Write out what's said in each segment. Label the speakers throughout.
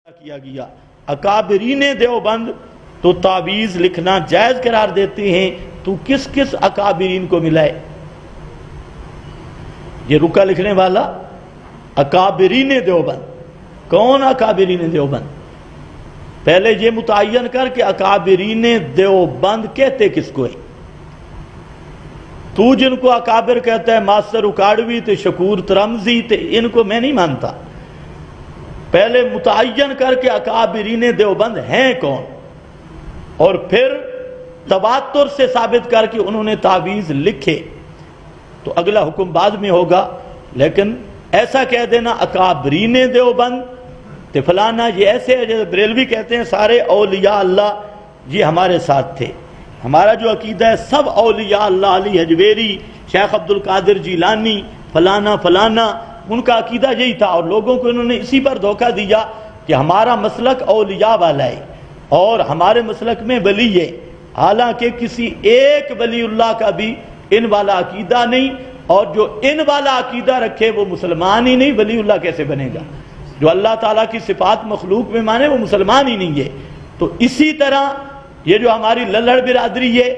Speaker 1: کیا گیا۔ اکابرین دیوبند تو تعویذ لکھنا جائز قرار دیتے ہیں، تو کس کس اکابرین کو ملا ہے؟ یہ رکا لکھنے والا اکابرین دیوبند، کون اکابرین دیوبند؟ پہلے یہ متعین کر کہ اکابرین دیوبند کہتے کس کو ہے؟ تو جن کو اکابر کہتا ہے، ماسٹر اکاڑوی تے شکور ترمزی تے، ان کو میں نہیں مانتا۔ پہلے متعین کر کے اکابرین دیوبند ہیں کون، اور پھر تواتر سے ثابت کر کے انہوں نے تعویذ لکھے، تو اگلا حکم بعد میں ہوگا۔ لیکن ایسا کہہ دینا اکابرین دیوبند تے فلانا، یہ ایسے ہے جیسے بریلوی کہتے ہیں سارے اولیاء اللہ یہ ہمارے ساتھ تھے۔ ہمارا جو عقیدہ ہے سب اولیاء اللہ، علی حجویری، شیخ عبدالقادر جیلانی، فلانا فلانا، ان کا عقیدہ یہی تھا، اور لوگوں کو انہوں نے اسی پر دھوکہ دیا کہ ہمارا مسلک اولیاء والا ہے اور ہمارے مسلک میں ولی ہے، حالانکہ کسی ایک ولی اللہ کا بھی ان والا عقیدہ نہیں، اور جو ان والا عقیدہ رکھے وہ مسلمان ہی نہیں، ولی اللہ کیسے بنے گا؟ جو اللہ تعالیٰ کی صفات مخلوق میں مانے وہ مسلمان ہی نہیں ہے۔ تو اسی طرح یہ جو ہماری للڑ برادری ہے،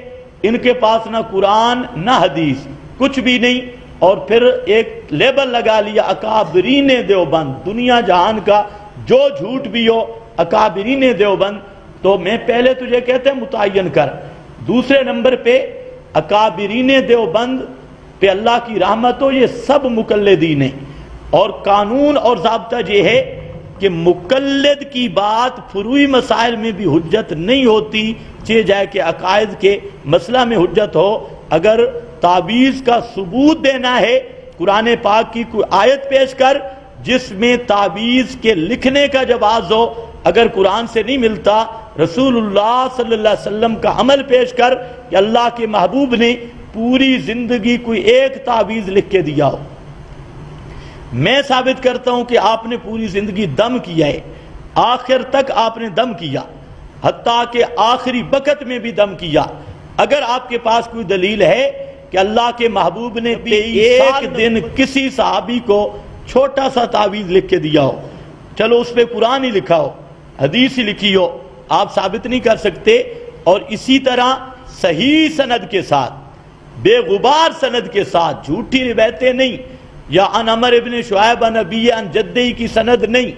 Speaker 1: ان کے پاس نہ قرآن نہ حدیث کچھ بھی نہیں، اور پھر ایک لیبل لگا لیا اکابرین دیوبند، دنیا جہان کا جو جھوٹ بھی ہو اکابرین دیوبند۔ تو میں پہلے تجھے کہتے ہیں متعین کر، دوسرے نمبر پہ اکابرین دیوبند پہ اللہ کی رحمت ہو، یہ سب مقلدین ہیں، اور قانون اور ضابطہ یہ ہے کہ مقلد کی بات فروعی مسائل میں بھی حجت نہیں ہوتی، چاہے جائے کہ عقائد کے مسئلہ میں حجت ہو۔ اگر تعویذ کا ثبوت دینا ہے، قرآن پاک کی کوئی آیت پیش کر جس میں تعویذ کے لکھنے کا جواز ہو، اگر قرآن سے نہیں ملتا رسول اللہ صلی اللہ علیہ وسلم کا عمل پیش کر کہ اللہ کے محبوب نے پوری زندگی کوئی ایک تعویذ لکھ کے دیا ہو۔ میں ثابت کرتا ہوں کہ آپ نے پوری زندگی دم کیا ہے، آخر تک آپ نے دم کیا، حتیٰ کہ آخری وقت میں بھی دم کیا۔ اگر آپ کے پاس کوئی دلیل ہے کہ اللہ کے محبوب نے ایک دن کسی صحابی کو چھوٹا سا تعویذ لکھ کے دیا ہو، چلو اس پہ قرآن ہی لکھا ہو، حدیث ہی لکھی ہو، آپ ثابت نہیں کر سکتے۔ اور اسی طرح صحیح سند کے ساتھ، بے غبار سند کے ساتھ، جھوٹی روایتیں نہیں، یا ان عمر ابن شعیب ان ابی ان جدی کی سند نہیں،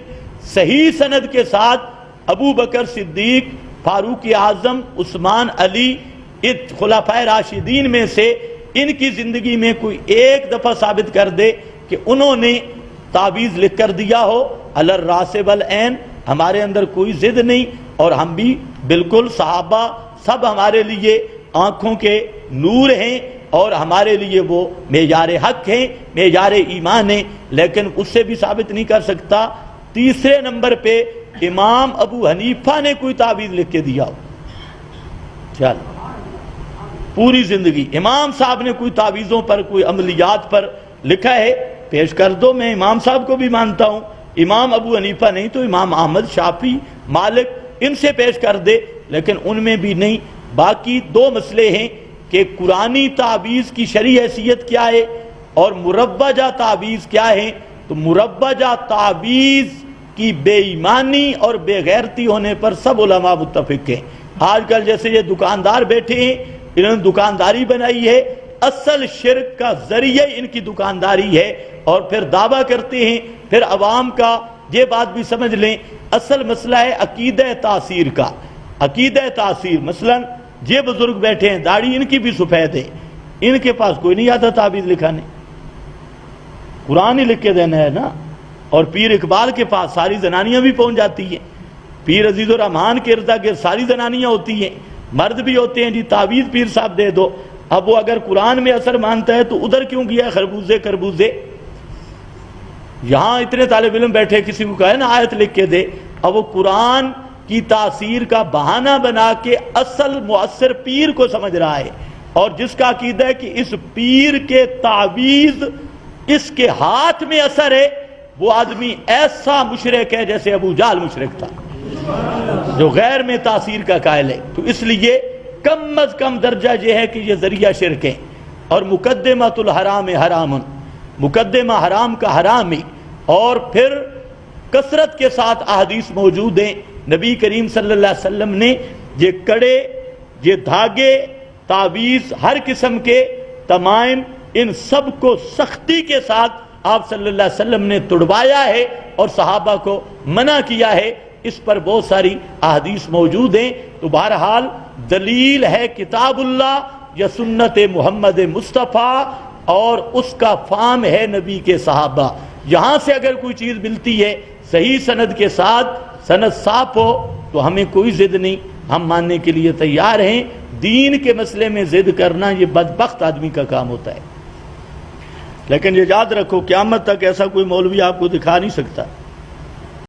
Speaker 1: صحیح سند کے ساتھ ابو بکر صدیق، فاروق اعظم، عثمان، علی، خلفائے راشدین میں سے ان کی زندگی میں کوئی ایک دفعہ ثابت کر دے کہ انہوں نے تعویذ لکھ کر دیا ہو۔ علی الراس والعین، ہمارے اندر کوئی ضد نہیں، اور ہم بھی بالکل صحابہ سب ہمارے لیے آنکھوں کے نور ہیں، اور ہمارے لیے وہ معیار حق ہیں، معیار ایمان ہیں، لیکن اس سے بھی ثابت نہیں کر سکتا۔ تیسرے نمبر پہ امام ابو حنیفہ نے کوئی تعویذ لکھ کے دیا ہو، چل پوری زندگی امام صاحب نے کوئی تعویذوں پر، کوئی عملیات پر لکھا ہے، پیش کر دو، میں امام صاحب کو بھی مانتا ہوں۔ امام ابو حنیفہ نہیں تو امام احمد، شافعی، مالک، ان سے پیش کر دے، لیکن ان میں بھی نہیں۔ باقی دو مسئلے ہیں کہ قرآنی تعویذ کی شرعی حیثیت کیا ہے اور مروجہ تعویذ کیا ہے۔ تو مروجہ تعویذ کی بے ایمانی اور بے غیرتی ہونے پر سب علماء متفق ہیں۔ آج کل جیسے یہ دکاندار بیٹھے ہیں، انہوں نے دکانداری بنائی ہے، اصل شرک کا ذریعہ ان کی دکانداری ہے، اور پھر دعویٰ کرتے ہیں۔ پھر عوام کا یہ بات بھی سمجھ لیں، اصل مسئلہ ہے عقیدہ تاثیر کا، عقیدہ تاثیر۔ مثلا یہ بزرگ بیٹھے ہیں، داڑھی ان کی بھی سفید ہے، ان کے پاس کوئی نہیں آتا تعویذ لکھانے، قرآن ہی لکھ کے دینا ہے نا۔ اور پیر اقبال کے پاس ساری زنانیاں بھی پہنچ جاتی ہیں، پیر عزیز الرحمان کے ارد گرد ساری زنانیاں ہوتی ہیں، مرد بھی ہوتے ہیں، جی تعویذ پیر صاحب دے دو۔ اب وہ اگر قرآن میں اثر مانتا ہے تو ادھر کیوں گیا خربوزے کربوزے؟ یہاں اتنے طالب علم بیٹھے، کسی کو کہے نا آیت لکھ کے دے، اب وہ قرآن کی تاثیر کا بہانہ بنا کے اصل مؤثر پیر کو سمجھ رہا ہے، اور جس کا عقیدہ ہے کہ اس پیر کے تعویذ اس کے ہاتھ میں اثر ہے، وہ آدمی ایسا مشرک ہے جیسے ابو جہل مشرک تھا، جو غیر میں تاثیر کا قائل ہے۔ تو اس لیے کم از کم درجہ یہ ہے کہ یہ ذریعہ شرک ہے، اور مقدمۃ الحرام حرام، مقدمہ حرام کا حرام ہی، اور پھر کثرت کے ساتھ احادیث موجود ہیں. نبی کریم صلی اللہ علیہ وسلم نے یہ کڑے، یہ دھاگے، تعویذ، ہر قسم کے تمائم، ان سب کو سختی کے ساتھ آپ صلی اللہ علیہ وسلم نے تڑوایا ہے اور صحابہ کو منع کیا ہے. اس پر بہت ساری احادیث موجود ہیں. تو بہرحال دلیل ہے کتاب اللہ یا سنت محمد مصطفیٰ، اور اس کا فہم ہے نبی کے صحابہ. یہاں سے اگر کوئی چیز ملتی ہے صحیح سند کے ساتھ، سند صاف ہو، تو ہمیں کوئی ضد نہیں، ہم ماننے کے لیے تیار ہیں. دین کے مسئلے میں ضد کرنا یہ بدبخت آدمی کا کام ہوتا ہے. لیکن یہ یاد رکھو، قیامت تک ایسا کوئی مولوی آپ کو دکھا نہیں سکتا